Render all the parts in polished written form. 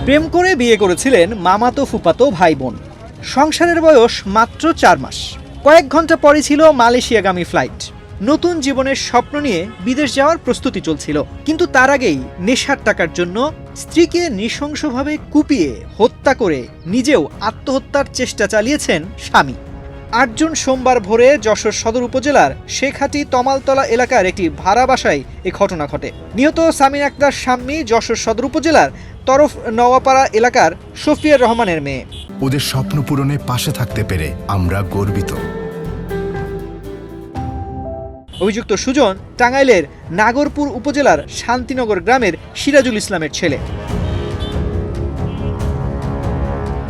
প্রেম করে বিয়ে করেছিলেন মামাতো ফুফাতো ভাই বোন। সংসারের বয়স মাত্র 4 মাস। কয়েক ঘন্টা পরই ছিল মালয়েশিয়াগামী ফ্লাইট। নতুন জীবনের স্বপ্ন নিয়ে বিদেশ যাওয়ার প্রস্তুতি চলছিল, কিন্তু তার আগেই নেশার টাকার জন্য স্ত্রীকে নৃশংসভাবে কুপিয়ে হত্যা করে নিজেও আত্মহত্যার চেষ্টা চালিয়েছেন স্বামী। ৮ জুন সোমবার ভোরে যশোর সদর উপজেলার শেখাটি তমালতলা এলাকার একটি ভাড়া বাসায় এ ঘটনা ঘটে। নিহত সামিন আক্তার স্বামী যশোর সদর উপজেলার তরফ নওয়াপাড়া এলাকার শফিয়ার রহমানের মেয়ে। ওদের স্বপ্ন পূরণে পাশে থাকতে পেরে আমরা গর্বিত। অভিযুক্ত সুজন টাঙ্গাইলের নাগরপুর উপজেলার শান্তিনগর গ্রামের সিরাজুল ইসলামের ছেলে।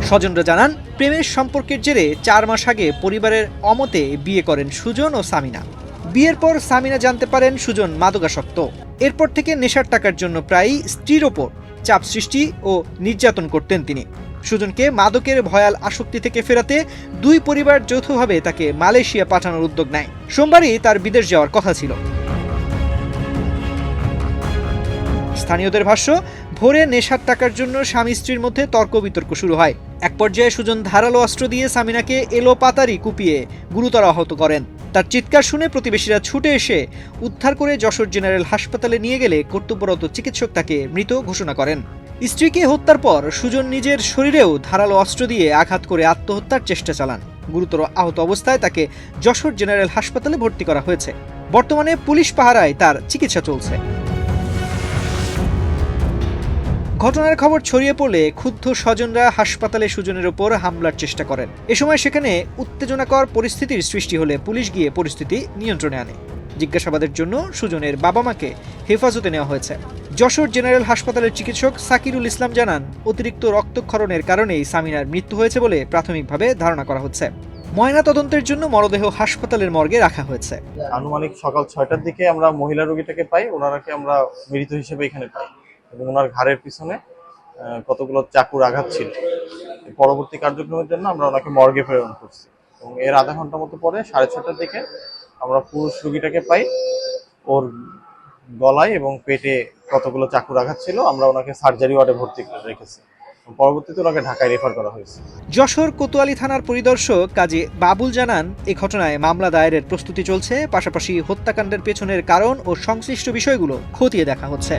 স্বজনরা জানান, প্রেমের সম্পর্কের জেরে 4 মাস আগে পরিবারের অমতে বিয়ে করেন সুজন ও সামিনা। বিয়ের পর সামিনা জানতে পারেন সুজন মাদকাসক্ত। এরপর থেকে নেশার টাকার জন্য প্রায়ই স্ত্রীর ওপর চাপ সৃষ্টি ও নির্যাতন করতেন তিনি। সুজনকে মাদকের ভয়াল আসক্তি থেকে ফেরাতে দুই পরিবার যৌথভাবে তাকে মালয়েশিয়া পাঠানোর উদ্যোগ নেয়। সোমবারই তার বিদেশ যাওয়ার কথা ছিল। স্থানীয়দের ভাষ্য, ভোরে নেশার টাকার জন্য স্বামী স্ত্রীর মধ্যে তর্ক বিতর্ক শুরু হয়। এক পর্যায়ে সুজন ধারালো অস্ত্র দিয়ে সামিনাকে এলোপাতাড়ি কুপিয়ে গুরুতর আহত করেন। তার চিৎকার শুনে প্রতিবেশীরা ছুটে এসে উদ্ধার করে যশোর জেনারেল হাসপাতালে নিয়ে গেলে কর্তব্যরত চিকিৎসক তাকে মৃত ঘোষণা করেন। স্ত্রীকে হত্যার পর সুজন নিজের শরীরেও ধারালো অস্ত্র দিয়ে আঘাত করে আত্মহত্যার চেষ্টা চালান। গুরুতর আহত অবস্থায় তাকে যশোর জেনারেল হাসপাতালে ভর্তি করা হয়েছে। বর্তমানে পুলিশ পাহারায় তার চিকিৎসা চলছে। ঘটনার খবর ছড়িয়ে পড়লে ক্ষুব্ধ স্বজনরা হাসপাতালে সুজনের ওপর হামলার চেষ্টা করেন। এ সময় সেখানে উত্তেজনাকর পরিস্থিতির সৃষ্টি হলে পুলিশ গিয়ে পরিস্থিতি নিয়ন্ত্রণে আনে। জিজ্ঞাসাবাদের জন্য সুজনের বাবা মাকে হেফাজতে নেওয়া হয়েছে। যশোর জেনারেল হাসপাতালের চিকিৎসক সাকিরুল ইসলাম জানান, অতিরিক্ত রক্তক্ষরণের কারণেই সামিনার মৃত্যু হয়েছে বলে প্রাথমিকভাবে ধারণা করা হচ্ছে। ময়না তদন্তের জন্য মরদেহ হাসপাতালের মর্গে রাখা হয়েছে। আনুমানিক সকাল 6টার দিকে আমরা মহিলা রোগীটাকে পাই, ওনারাকে আমরা মৃত হিসেবে এখানে পাই এবং ওনার ঘাড়ের পিছনে কতগুলো চাকুর আঘাত ছিল। পরবর্তী কার্যক্রমের জন্য আমরা ওনাকে মর্গে প্রেরণ করছি এবং এর আধা ঘন্টা মতো পরে 6:30টার দিকে আমরা পুরুষ রোগীটাকে পাই। ওর গলায় এবং পেটে কতগুলো চাকুর আঘাত ছিল। আমরা ওনাকে সার্জারি ওয়ার্ডে ভর্তি করে রেখেছি। পরবর্তীতে ওনাকে ঢাকায় রেফার করা হয়েছে। যশোর কোতোয়ালি থানার পরিদর্শক কাজী বাবুল জানান, এই ঘটনায় মামলা দায়েরের প্রস্তুতি চলছে, পাশাপাশি হত্যাকাণ্ডের পেছনের কারণ ও সংশ্লিষ্ট বিষয়গুলো খতিয়ে দেখা হচ্ছে।